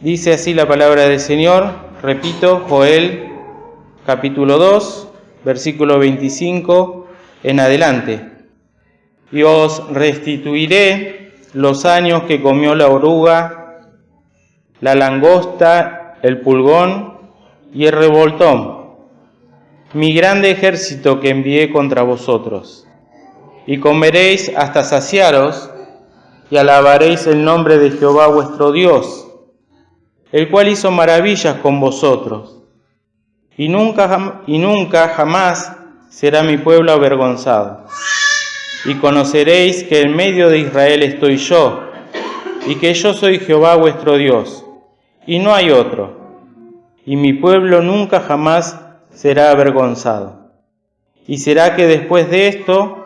Dice así la palabra del Señor, repito, Joel capítulo 2, versículo 25 en adelante. Y os restituiré los años que comió la oruga, la langosta, el pulgón y el revoltón, mi grande ejército que envié contra vosotros. Y comeréis hasta saciaros, y alabaréis el nombre de Jehová vuestro Dios, el cual hizo maravillas con vosotros, y nunca jamás será mi pueblo avergonzado. Y conoceréis que en medio de Israel estoy yo, y que yo soy Jehová vuestro Dios, y no hay otro, y mi pueblo nunca jamás será avergonzado. Y será que después de esto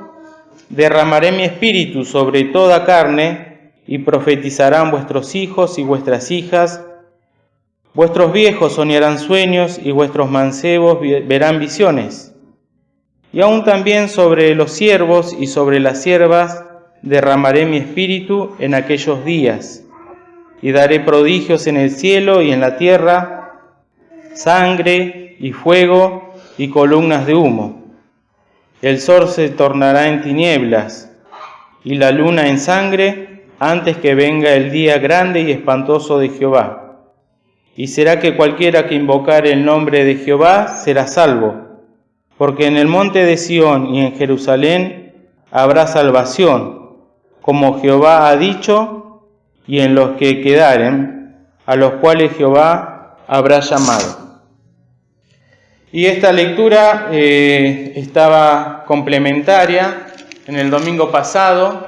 derramaré mi espíritu sobre toda carne, y profetizarán vuestros hijos y vuestras hijas, vuestros viejos soñarán sueños, y vuestros mancebos verán visiones. Y aún también sobre los siervos y sobre las siervas derramaré mi espíritu en aquellos días, y daré prodigios en el cielo y en la tierra, sangre y fuego y columnas de humo. El sol se tornará en tinieblas, y la luna en sangre, antes que venga el día grande y espantoso de Jehová. Y será que cualquiera que invocare el nombre de Jehová será salvo, porque en el monte de Sión y en Jerusalén habrá salvación, como Jehová ha dicho, y en los que quedaren, a los cuales Jehová habrá llamado. Y esta lectura estaba complementaria en el domingo pasado,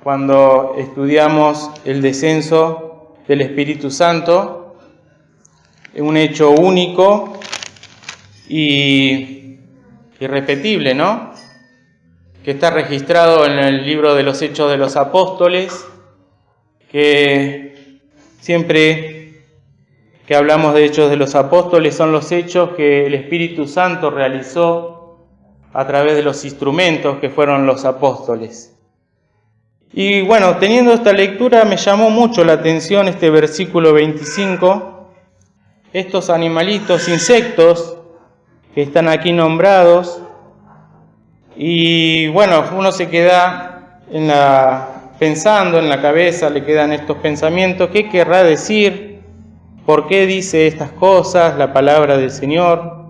cuando estudiamos el descenso del Espíritu Santo, un hecho único y irrepetible, ¿no? Que está registrado en el libro de los Hechos de los Apóstoles, que siempre que hablamos de Hechos de los Apóstoles son los hechos que el Espíritu Santo realizó a través de los instrumentos que fueron los apóstoles. Y bueno, teniendo esta lectura me llamó mucho la atención este versículo 25, estos animalitos, insectos que están aquí nombrados, y bueno, uno se queda pensando en la cabeza, le quedan estos pensamientos, ¿qué querrá decir? ¿Por qué dice estas cosas la palabra del Señor?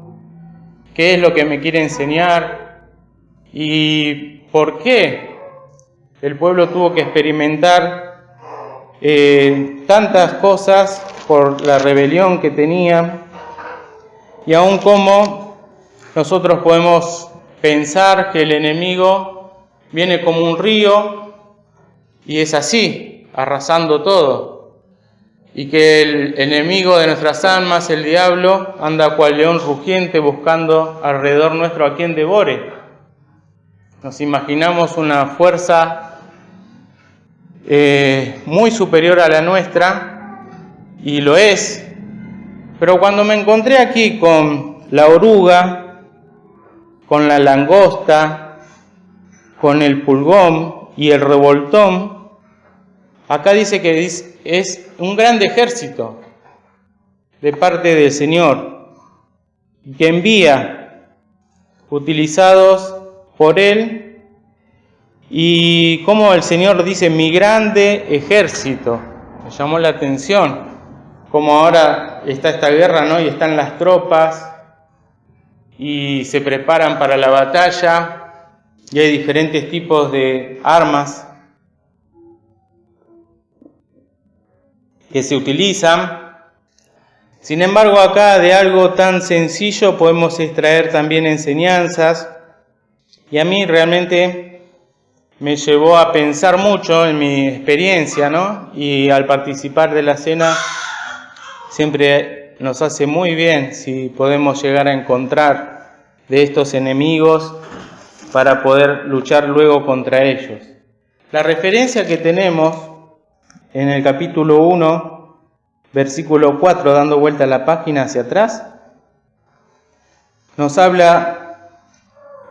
¿Qué es lo que me quiere enseñar? ¿Y por qué el pueblo tuvo que experimentar tantas cosas por la rebelión que tenían? Y aún cómo nosotros podemos pensar que el enemigo viene como un río y es así, arrasando todo. Y que el enemigo de nuestras almas, el diablo, anda cual león rugiente buscando alrededor nuestro a quien devore. Nos imaginamos una fuerza muy superior a la nuestra, y lo es. Pero cuando me encontré aquí con la oruga, con la langosta, con el pulgón y el revoltón, acá dice que es un gran ejército de parte del Señor, que envía, utilizados por Él, y como el Señor dice, mi grande ejército. Me llamó la atención, como ahora está esta guerra, ¿no? Y están las tropas, y se preparan para la batalla, y hay diferentes tipos de armas que se utilizan. Sin embargo, acá de algo tan sencillo podemos extraer también enseñanzas, y a mí realmente me llevó a pensar mucho en mi experiencia, ¿no? Y al participar de la cena siempre nos hace muy bien si podemos llegar a encontrar de estos enemigos para poder luchar luego contra ellos. La referencia que tenemos en el capítulo 1, versículo 4, dando vuelta a la página hacia atrás, nos habla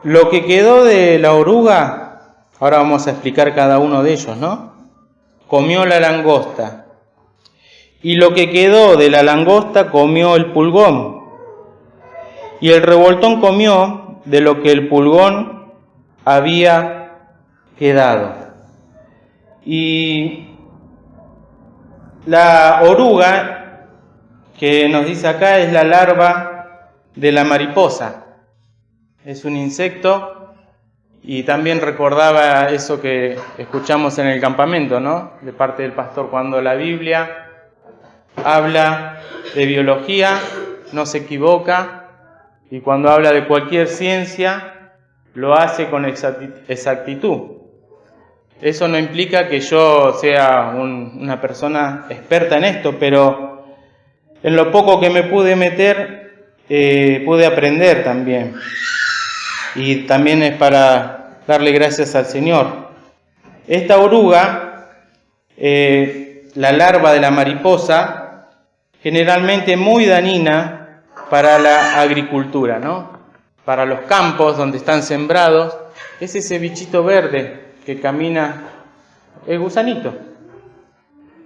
lo que quedó de la oruga. Ahora vamos a explicar cada uno de ellos, ¿no? Comió la langosta. y lo que quedó de la langosta comió el pulgón, y el revoltón comió de lo que el pulgón había quedado. Y la oruga, que nos dice acá, es la larva de la mariposa. Es un insecto, y también recordaba eso que escuchamos en el campamento, ¿no? De parte del pastor, cuando la Biblia habla de biología, no se equivoca, y cuando habla de cualquier ciencia, lo hace con exactitud. Eso no implica que yo sea una persona experta en esto, pero en lo poco que me pude meter, pude aprender también. Y también es para darle gracias al Señor. Esta oruga, la larva de la mariposa, generalmente muy dañina para la agricultura, ¿no? Para los campos donde están sembrados, es ese bichito verde que camina, el gusanito,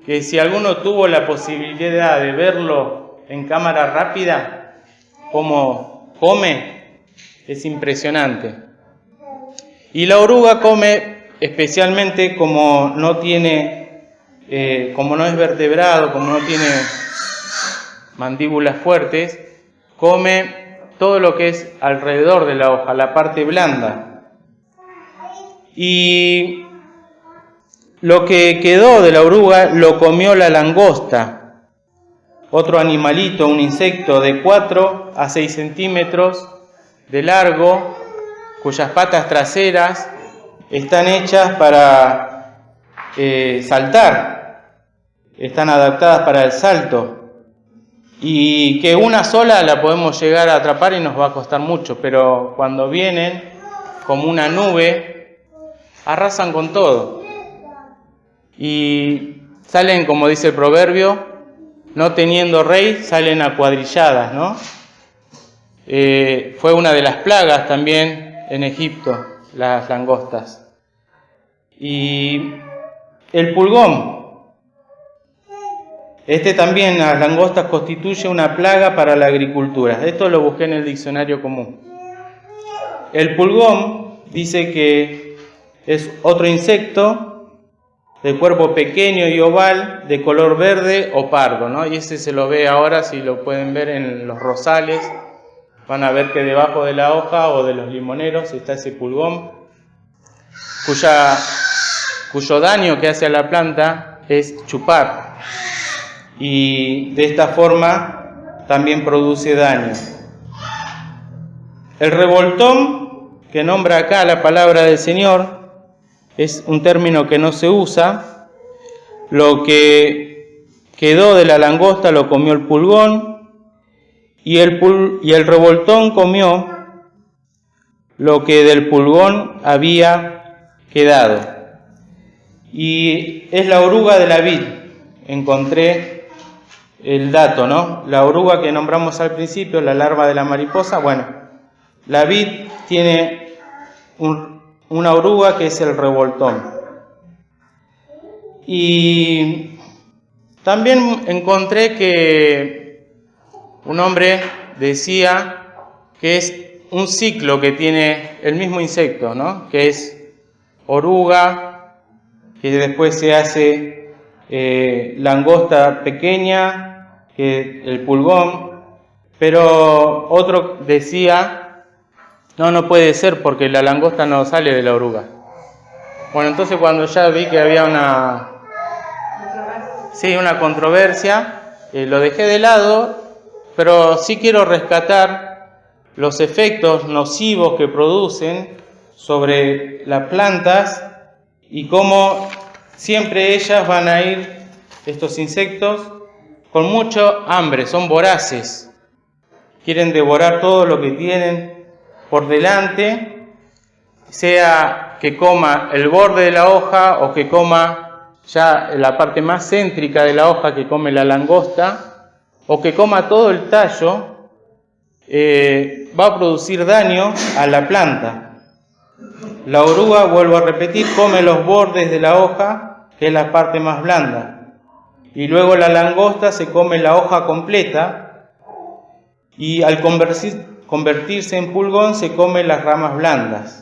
que si alguno tuvo la posibilidad de verlo en cámara rápida, cómo come, es impresionante. Y la oruga come especialmente como no es vertebrado, como no tiene mandíbulas fuertes, come todo lo que es alrededor de la hoja, la parte blanda. Y lo que quedó de la oruga lo comió la langosta, otro animalito, un insecto de 4 a 6 centímetros de largo, cuyas patas traseras están hechas para saltar, están adaptadas para el salto, y que una sola la podemos llegar a atrapar y nos va a costar mucho, pero cuando vienen como una nube, arrasan con todo. Y salen, como dice el proverbio, no teniendo rey, salen a cuadrilladas, ¿no? Fue una de las plagas también en Egipto, las langostas. Y el pulgón. También, las langostas, constituye una plaga para la agricultura. Esto lo busqué en el diccionario común. El pulgón dice que es otro insecto de cuerpo pequeño y oval, de color verde o pardo, ¿no? Y ese se lo ve ahora, si lo pueden ver en los rosales, van a ver que debajo de la hoja o de los limoneros está ese pulgón, cuyo daño que hace a la planta es chupar. Y de esta forma también produce daño. El revoltón, que nombra acá la palabra del Señor, es un término que no se usa. Lo que quedó de la langosta lo comió el pulgón, y el revoltón comió lo que del pulgón había quedado. Y es la oruga de la vid. Encontré el dato, ¿no? La oruga que nombramos al principio, la larva de la mariposa, bueno, la vid tiene una oruga que es el revoltón. Y también encontré que un hombre decía que es un ciclo que tiene el mismo insecto, ¿no? Que es oruga, que después se hace langosta pequeña, que el pulgón, pero otro decía, no puede ser porque la langosta no sale de la oruga. Bueno, entonces cuando ya vi que había una controversia, lo dejé de lado, pero sí quiero rescatar los efectos nocivos que producen sobre las plantas y cómo siempre ellas van a ir, estos insectos, con mucho hambre, son voraces, quieren devorar todo lo que tienen por delante, sea que coma el borde de la hoja o que coma ya la parte más céntrica de la hoja que come la langosta, o que coma todo el tallo, va a producir daño a la planta. La oruga, vuelvo a repetir, come los bordes de la hoja, que es la parte más blanda. y luego la langosta se come la hoja completa, y al convertirse en pulgón se come las ramas blandas.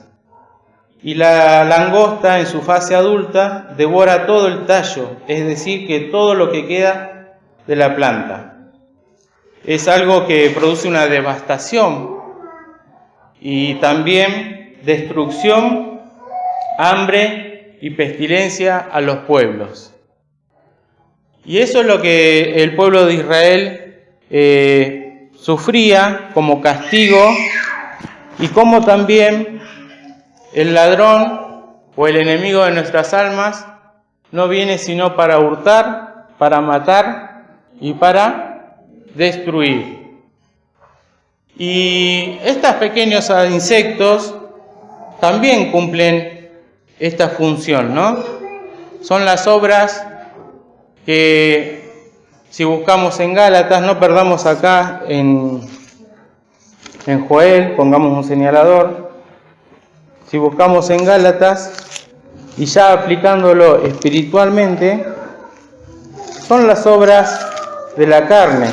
Y la langosta en su fase adulta devora todo el tallo, es decir, que todo lo que queda de la planta. Es algo que produce una devastación y también destrucción, hambre y pestilencia a los pueblos. Y eso es lo que el pueblo de Israel sufría como castigo, y como también el ladrón o el enemigo de nuestras almas no viene sino para hurtar, para matar y para destruir. Y estos pequeños insectos también cumplen esta función, ¿no? Son las obras que, si buscamos en Gálatas, no perdamos acá en Joel, pongamos un señalador. Si buscamos en Gálatas, y ya aplicándolo espiritualmente, son las obras de la carne,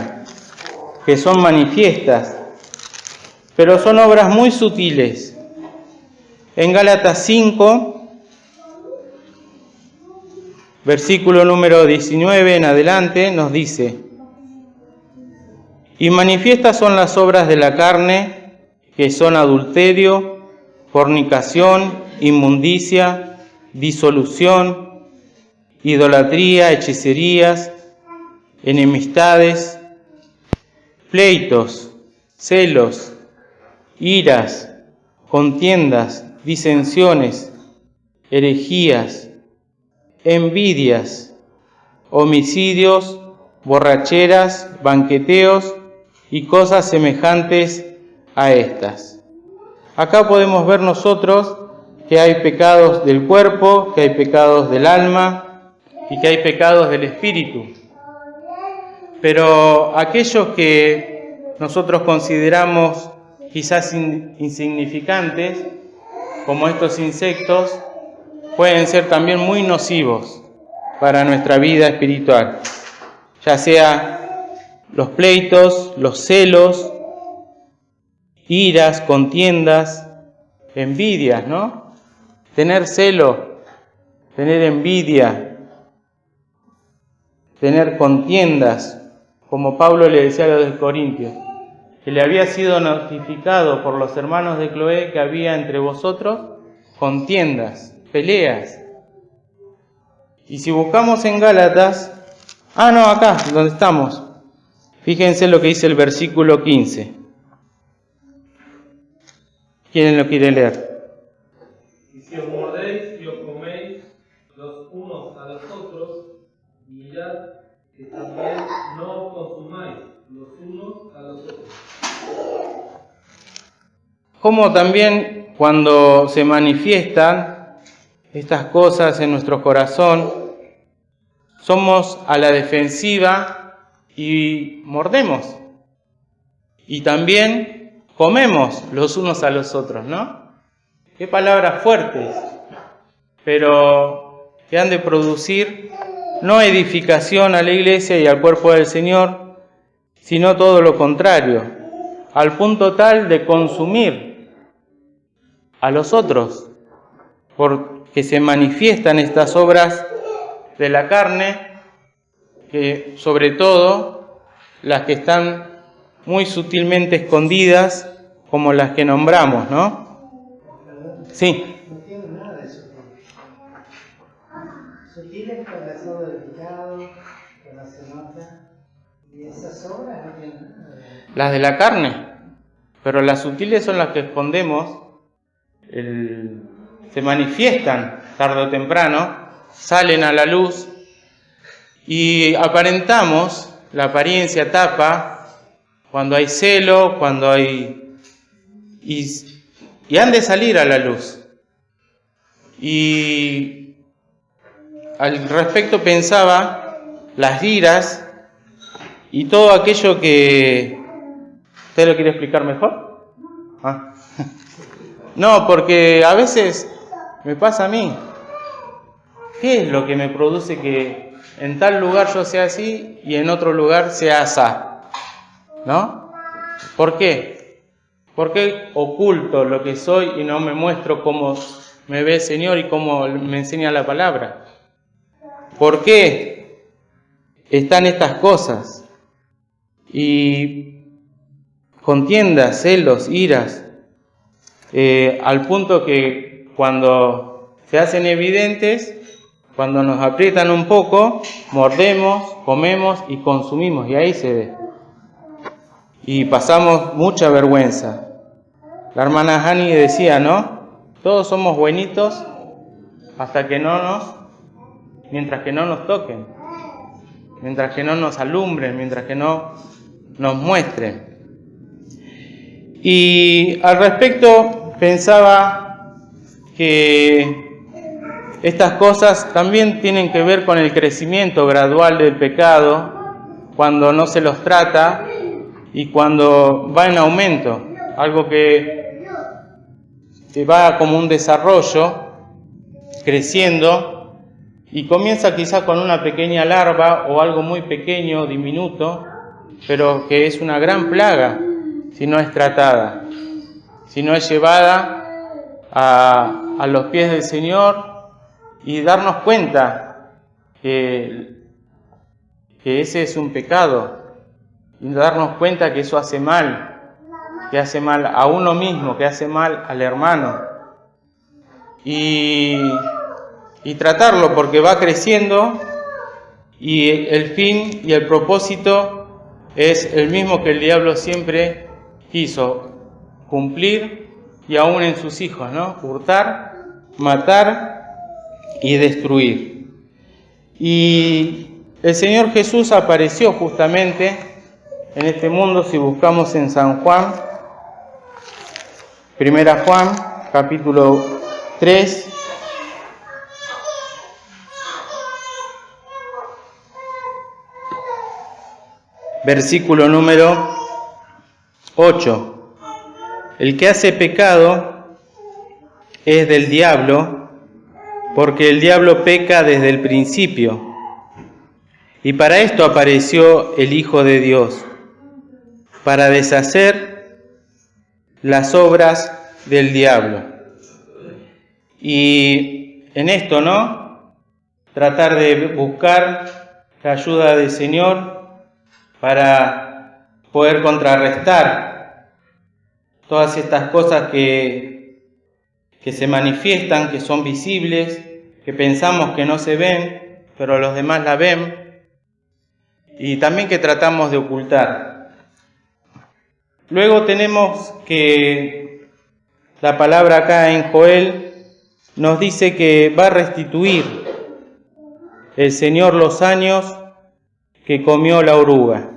que son manifiestas, pero son obras muy sutiles. En Gálatas 5, versículo número 19 en adelante, nos dice: y manifiestas son las obras de la carne, que son adulterio, fornicación, inmundicia, disolución, idolatría, hechicerías, enemistades, pleitos, celos, iras, contiendas, disensiones, herejías, envidias, homicidios, borracheras, banqueteos y cosas semejantes a estas. Acá podemos ver nosotros que hay pecados del cuerpo, que hay pecados del alma y que hay pecados del espíritu. Pero aquellos que nosotros consideramos quizás insignificantes, como estos insectos, pueden ser también muy nocivos para nuestra vida espiritual, ya sea los pleitos, los celos, iras, contiendas, envidias, ¿no? Tener celo, tener envidia, tener contiendas, como Pablo le decía a los de Corintios, que le había sido notificado por los hermanos de Cloé que había entre vosotros contiendas, peleas. Y si buscamos en Gálatas, acá, donde estamos, fíjense lo que dice el versículo 15. ¿Quién lo quiere leer? Y si os mordéis y os coméis los unos a los otros, mirad que también no os consumáis los unos a los otros. Como también cuando se manifiestan estas cosas en nuestro corazón, somos a la defensiva y mordemos. Y también comemos los unos a los otros, ¿no? Qué palabras fuertes, pero que han de producir no edificación a la iglesia y al cuerpo del Señor, sino todo lo contrario, al punto tal de consumir a los otros, porque se manifiestan estas obras de la carne, que sobre todo las que están muy sutilmente escondidas, como las que nombramos, ¿no? Sí. No tiene nada de eso. Sutiles con las obras del pecado, que no se nota, y esas obras no tienen nada de eso. Las de la carne, pero las sutiles son las que escondemos, se manifiestan tarde o temprano, salen a la luz y aparentamos, la apariencia tapa cuando hay celo, cuando hay... y han de salir a la luz. Y al respecto pensaba las iras y todo aquello que... ¿Usted lo quiere explicar mejor? No, porque a veces me pasa a mí. ¿Qué es lo que me produce que en tal lugar yo sea así y en otro lugar sea asá, ¿no? ¿Por qué? ¿Por qué oculto lo que soy y no me muestro cómo me ve el Señor y cómo me enseña la palabra? ¿Por qué están estas cosas? Y contiendas, celos, iras, al punto que cuando se hacen evidentes, cuando nos aprietan un poco, mordemos, comemos y consumimos, y ahí se ve. Y pasamos mucha vergüenza. La hermana Hani decía, ¿no? Todos somos buenitos mientras que no nos toquen, mientras que no nos alumbren, mientras que no nos muestren. Y al respecto pensaba que estas cosas también tienen que ver con el crecimiento gradual del pecado, cuando no se los trata y cuando va en aumento, algo que va como un desarrollo, creciendo, y comienza quizá con una pequeña larva o algo muy pequeño, diminuto, pero que es una gran plaga si no es tratada, si no es llevada a los pies del Señor y darnos cuenta que ese es un pecado, y darnos cuenta que eso hace mal, que hace mal a uno mismo, que hace mal al hermano, y tratarlo, porque va creciendo y el fin y el propósito es el mismo que el diablo siempre quiso cumplir, y aún en sus hijos, ¿no? Hurtar, matar y destruir. Y el Señor Jesús apareció justamente en este mundo. Si buscamos en San Juan, 1 Juan, capítulo 3, versículo número 8. El que hace pecado es del diablo, porque el diablo peca desde el principio. Y para esto apareció el Hijo de Dios, para deshacer las obras del diablo. Y en esto, ¿no? Tratar de buscar la ayuda del Señor para poder contrarrestar todas estas cosas que se manifiestan, que son visibles, que pensamos que no se ven, pero los demás la ven, y también que tratamos de ocultar. Luego tenemos que la palabra acá en Joel nos dice que va a restituir el Señor los años que comió la oruga.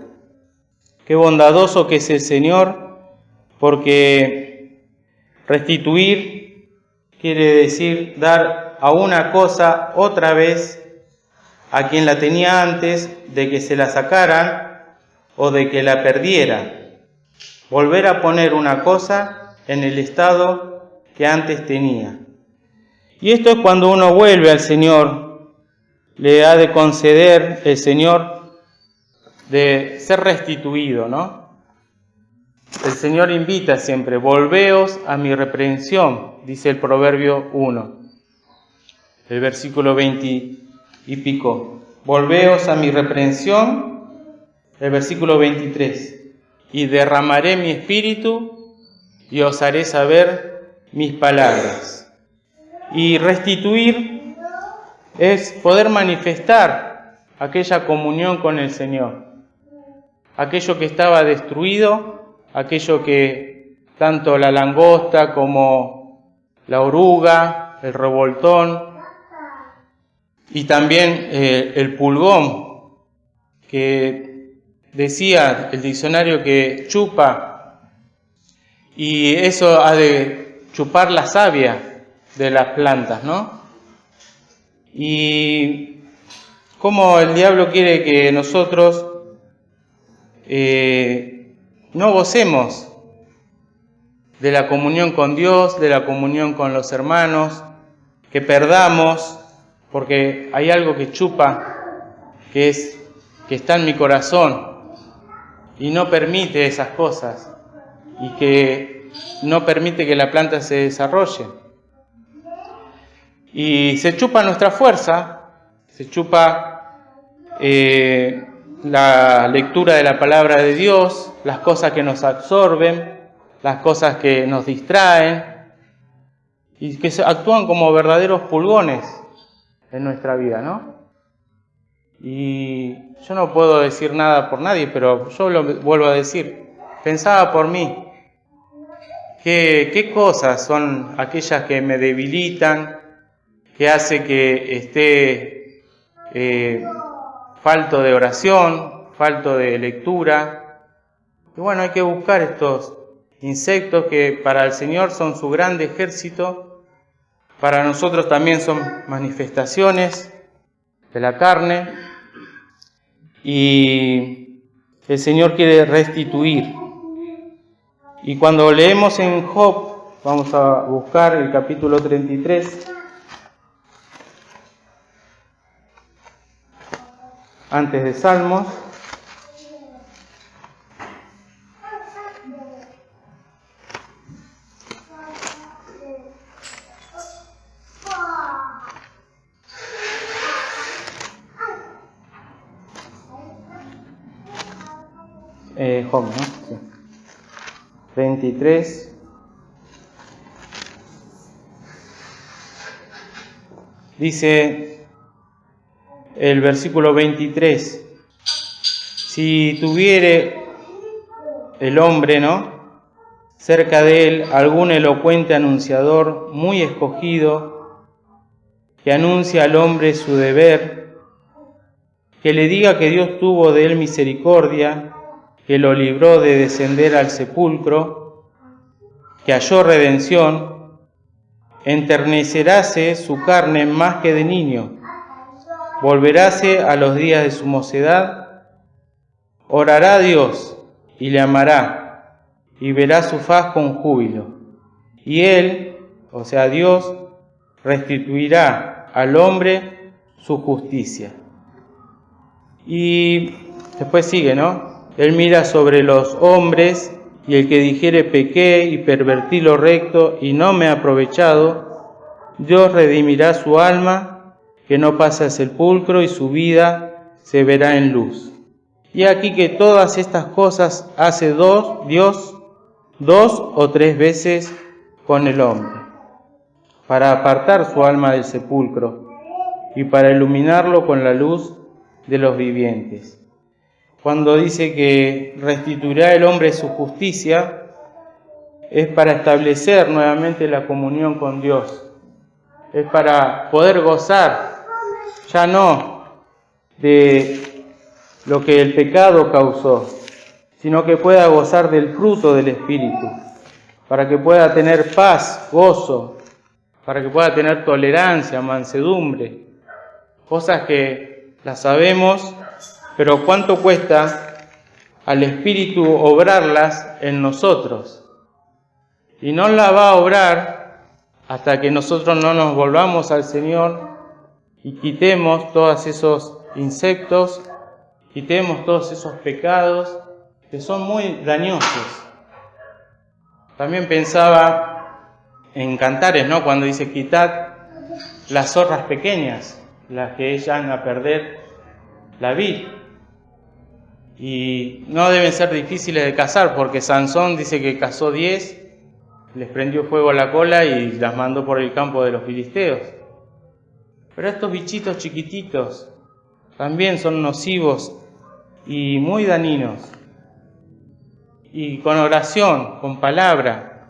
Qué bondadoso que es el Señor, porque restituir quiere decir dar a una cosa otra vez a quien la tenía antes de que se la sacaran o de que la perdiera. Volver a poner una cosa en el estado que antes tenía. Y esto es cuando uno vuelve al Señor, le ha de conceder el Señor de ser restituido, ¿no? El Señor invita siempre, volveos a mi reprensión, dice el Proverbio 1, el versículo 20 y pico. Volveos a mi reprensión, el versículo 23. Y derramaré mi espíritu y os haré saber mis palabras. Y restituir es poder manifestar aquella comunión con el Señor, aquello que estaba destruido, aquello que tanto la langosta como la oruga, el revoltón y también el pulgón, que decía el diccionario que chupa, y eso ha de chupar la savia de las plantas, ¿no? Y cómo el diablo quiere que nosotros no gocemos de la comunión con Dios, de la comunión con los hermanos, que perdamos, porque hay algo que chupa que está en mi corazón y no permite esas cosas y que no permite que la planta se desarrolle. Y se chupa nuestra fuerza, se chupa la lectura de la palabra de Dios, las cosas que nos absorben, las cosas que nos distraen y que actúan como verdaderos pulgones en nuestra vida, ¿no? Y yo no puedo decir nada por nadie, pero yo lo vuelvo a decir, pensaba por mí, ¿qué cosas son aquellas que me debilitan, que hace que esté falto de oración, falto de lectura? Y bueno, hay que buscar estos insectos que para el Señor son su grande ejército, para nosotros también son manifestaciones de la carne, y el Señor quiere restituir. Y cuando leemos en Job, vamos a buscar el capítulo 33, antes de Salmos. Job, ¿no? Sí. 23. Dice el versículo 23, si tuviere el hombre, ¿no?, cerca de él algún elocuente anunciador muy escogido, que anuncia al hombre su deber, que le diga que Dios tuvo de él misericordia, que lo libró de descender al sepulcro, que halló redención, enterneceráse su carne más que de niño, volveráse a los días de su mocedad, orará a Dios y le amará, y verá su faz con júbilo. Y Él, o sea Dios, restituirá al hombre su justicia. Y después sigue, ¿no? Él mira sobre los hombres, y el que dijere pequé y pervertí lo recto y no me ha aprovechado, Dios redimirá su alma, que no pasa al sepulcro, y su vida se verá en luz. Y aquí que todas estas cosas hace Dios 2 o 3 veces con el hombre, para apartar su alma del sepulcro y para iluminarlo con la luz de los vivientes. Cuando dice que restituirá el hombre su justicia, es para establecer nuevamente la comunión con Dios. Es para poder gozar, ya no de lo que el pecado causó, sino que pueda gozar del fruto del Espíritu, para que pueda tener paz, gozo, para que pueda tener tolerancia, mansedumbre, cosas que las sabemos, pero ¿cuánto cuesta al Espíritu obrarlas en nosotros? Y no la va a obrar hasta que nosotros no nos volvamos al Señor y quitemos todos esos insectos, quitemos todos esos pecados que son muy dañosos. También pensaba en Cantares, ¿no?, cuando dice quitad las zorras pequeñas, las que echan a perder la vid. Y no deben ser difíciles de cazar, porque Sansón dice que cazó 10, les prendió fuego a la cola y las mandó por el campo de los filisteos. Pero estos bichitos chiquititos también son nocivos y muy dañinos. Y con oración, con palabra,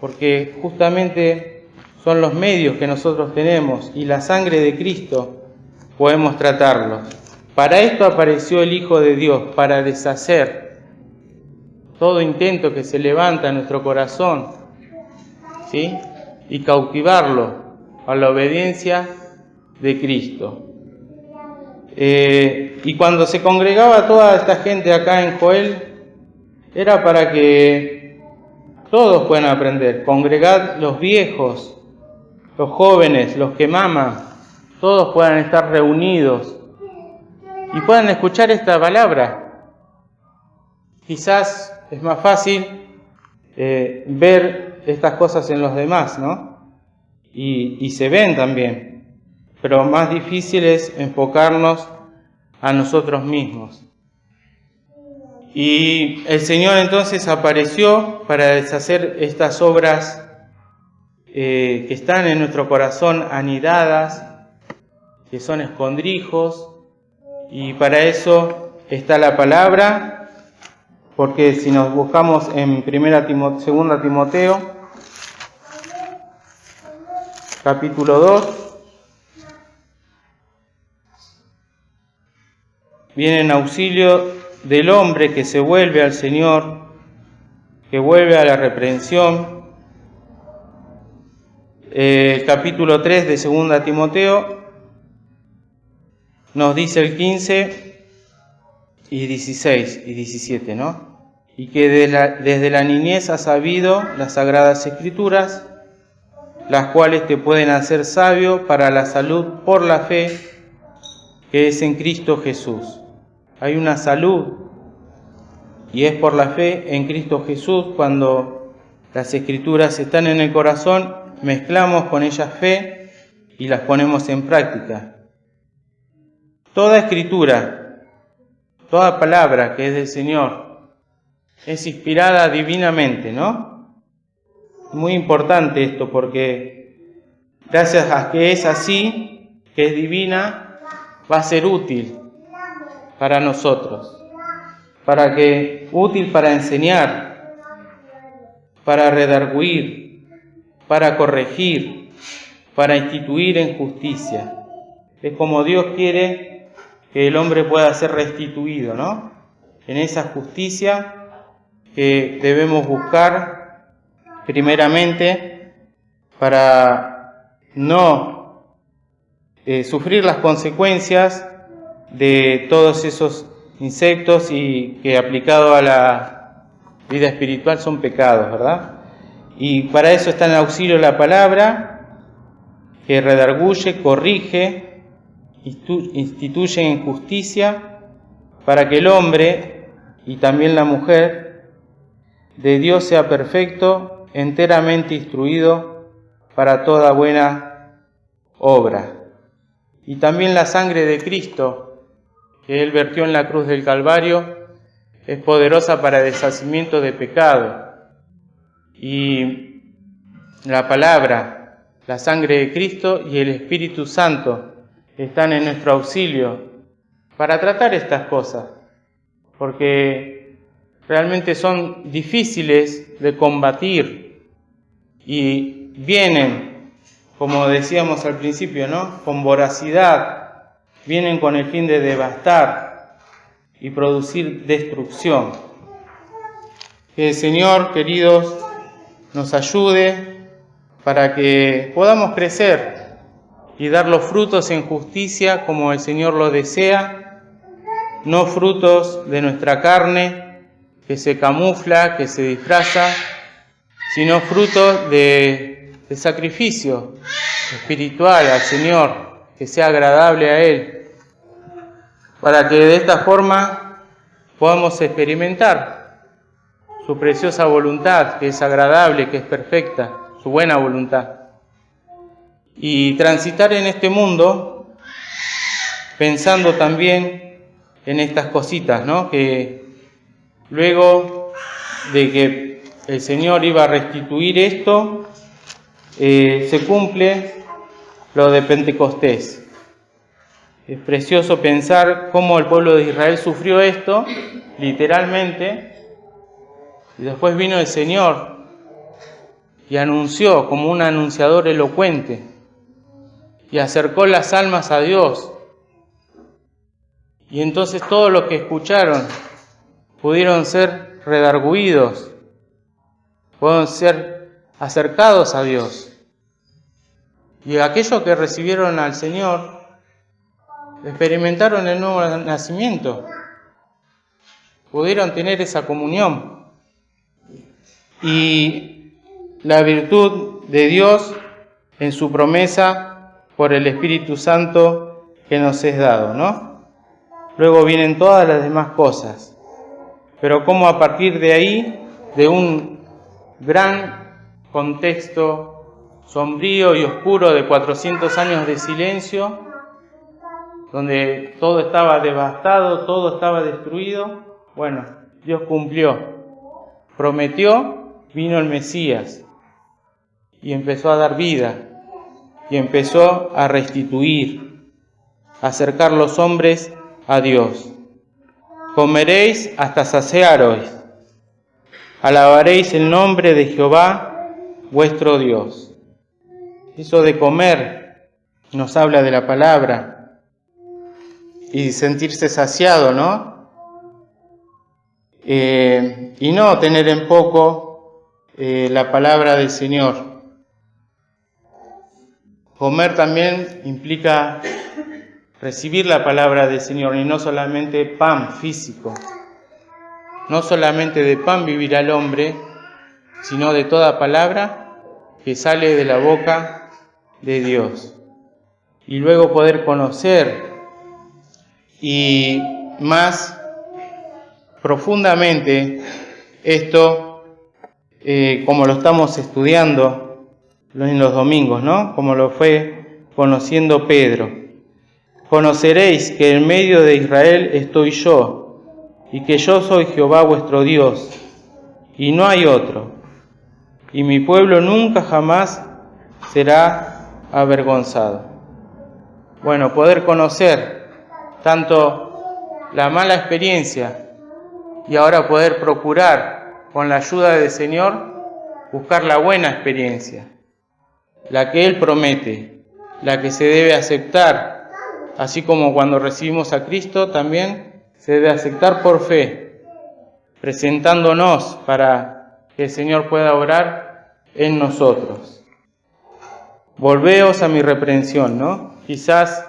porque justamente son los medios que nosotros tenemos y la sangre de Cristo podemos tratarlos. Para esto apareció el Hijo de Dios, para deshacer todo intento que se levanta en nuestro corazón, ¿sí?, y cautivarlo a la obediencia de Cristo. Y cuando se congregaba toda esta gente acá en Joel, era para que todos puedan aprender. Congregad los viejos, los jóvenes, los que maman, todos puedan estar reunidos y puedan escuchar esta palabra. Quizás es más fácil ver estas cosas en los demás, ¿no? Y se ven también, pero más difícil es enfocarnos a nosotros mismos. Y el Señor entonces apareció para deshacer estas obras que están en nuestro corazón anidadas, que son escondrijos, y para eso está la palabra, porque si nos buscamos en 2 Timoteo, capítulo 2, viene en auxilio del hombre que se vuelve al Señor, que vuelve a la reprensión. Capítulo 3 de 2 Timoteo nos dice el 15 y 16 y 17, ¿no? Y que desde la niñez has sabido las Sagradas Escrituras, las cuales te pueden hacer sabio para la salud por la fe que es en Cristo Jesús. Hay una salud y es por la fe en Cristo Jesús. Cuando las Escrituras están en el corazón, mezclamos con ellas fe y las ponemos en práctica. Toda Escritura, toda palabra que es del Señor, es inspirada divinamente, ¿no? Muy importante esto, porque gracias a que es así, que es divina, va a ser útil para nosotros, útil para enseñar, para redarguir, para corregir, para instituir en justicia. Es como Dios quiere que el hombre pueda ser restituido, ¿no? En esa justicia que debemos buscar primeramente para no sufrir las consecuencias de todos esos insectos y que aplicado a la vida espiritual son pecados, ¿verdad? Y para eso está en auxilio la palabra que redarguye, corrige, instituye en justicia para que el hombre y también la mujer de Dios sea perfecto, enteramente instruido para toda buena obra. Y también la sangre de Cristo que Él vertió en la cruz del Calvario es poderosa para el deshacimiento de pecado. Y la palabra, la sangre de Cristo y el Espíritu Santo están en nuestro auxilio para tratar estas cosas, porque realmente son difíciles de combatir y vienen, como decíamos al principio, ¿no?, con voracidad, vienen con el fin de devastar y producir destrucción. Que el Señor, queridos, nos ayude para que podamos crecer y dar los frutos en justicia como el Señor lo desea, no frutos de nuestra carne que se camufla, que se disfraza, sino frutos de sacrificio espiritual al Señor, que sea agradable a Él, para que de esta forma podamos experimentar su preciosa voluntad, que es agradable, que es perfecta, su buena voluntad, y transitar en este mundo pensando también en estas cositas, ¿no?, que luego de que el Señor iba a restituir esto, se cumple lo de Pentecostés. Es precioso pensar cómo el pueblo de Israel sufrió esto, literalmente, y después vino el Señor y anunció como un anunciador elocuente y acercó las almas a Dios. Y entonces todos los que escucharon pudieron ser redarguidos, pudieron ser acercados a Dios. Y aquellos que recibieron al Señor experimentaron el nuevo nacimiento, pudieron tener esa comunión. Y la virtud de Dios en su promesa por el Espíritu Santo que nos es dado, ¿no? luego vienen todas las demás cosas. Pero cómo a partir de ahí, de un gran contexto sombrío y oscuro de 400 años de silencio, donde todo estaba devastado, todo estaba destruido, bueno, Dios cumplió, prometió, vino el Mesías y empezó a dar vida y empezó a restituir, a acercar los hombres a Dios. Comeréis hasta saciaros, alabaréis el nombre de Jehová, vuestro Dios. Eso de comer nos habla de la palabra y sentirse saciado, ¿no? Y no tener en poco la palabra del Señor. Comer también implica recibir la palabra del Señor y no solamente pan físico. No solamente de pan vivirá el hombre, sino de toda palabra que sale de la boca de Dios. Y luego poder conocer y más profundamente esto, como lo estamos estudiando en los domingos, ¿no? Como lo fue conociendo Pedro. Conoceréis que en medio de Israel estoy yo, y que yo soy Jehová vuestro Dios, y no hay otro, y mi pueblo nunca jamás será avergonzado. Bueno, poder conocer tanto la mala experiencia y ahora poder procurar, con la ayuda del Señor, buscar la buena experiencia, la que Él promete, la que se debe aceptar, así como cuando recibimos a Cristo también se debe aceptar por fe, presentándonos para que el Señor pueda obrar en nosotros. Volveos a mi reprensión, ¿no? Quizás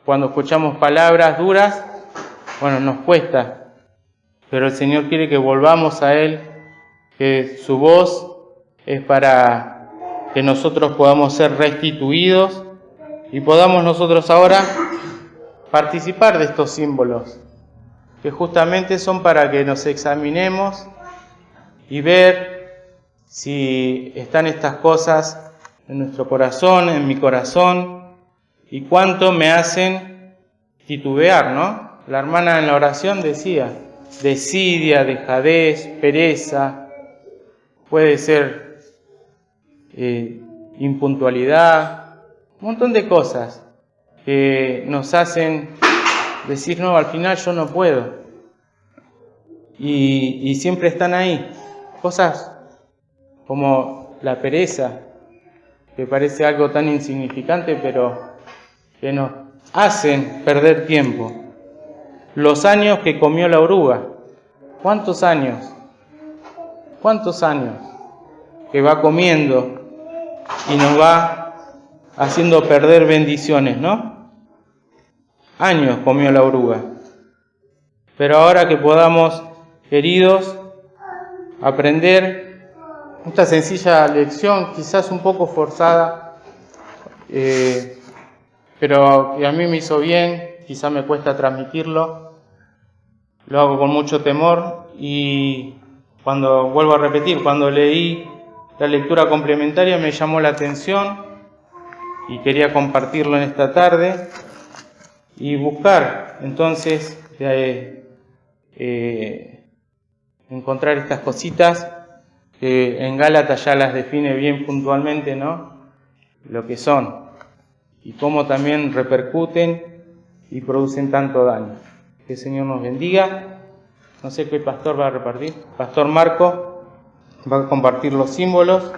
cuando escuchamos palabras duras, bueno, nos cuesta, pero el Señor quiere que volvamos a Él, que su voz es para que nosotros podamos ser restituidos y podamos nosotros ahora participar de estos símbolos, que justamente son para que nos examinemos y ver si están estas cosas en nuestro corazón, en mi corazón, y cuánto me hacen titubear, ¿no? La hermana en la oración decía, desidia, dejadez, pereza, puede ser impuntualidad, un montón de cosas que nos hacen decir, no, al final yo no puedo. Y siempre están ahí. Cosas como la pereza, que parece algo tan insignificante, pero que nos hacen perder tiempo. Los años que comió la oruga. ¿Cuántos años? ¿Cuántos años que va comiendo y nos va haciendo perder bendiciones, ¿no? Años comió la oruga. Pero ahora que podamos, queridos, aprender esta sencilla lección, quizás un poco forzada, pero que a mí me hizo bien, quizás me cuesta transmitirlo, lo hago con mucho temor y cuando vuelvo a repetir, cuando leí la lectura complementaria me llamó la atención y quería compartirlo en esta tarde y buscar entonces encontrar estas cositas que en Gálatas ya las define bien puntualmente, ¿no? Lo que son y cómo también repercuten y producen tanto daño. Que el Señor nos bendiga. No sé qué pastor va a repartir. Pastor Marco va a compartir los símbolos.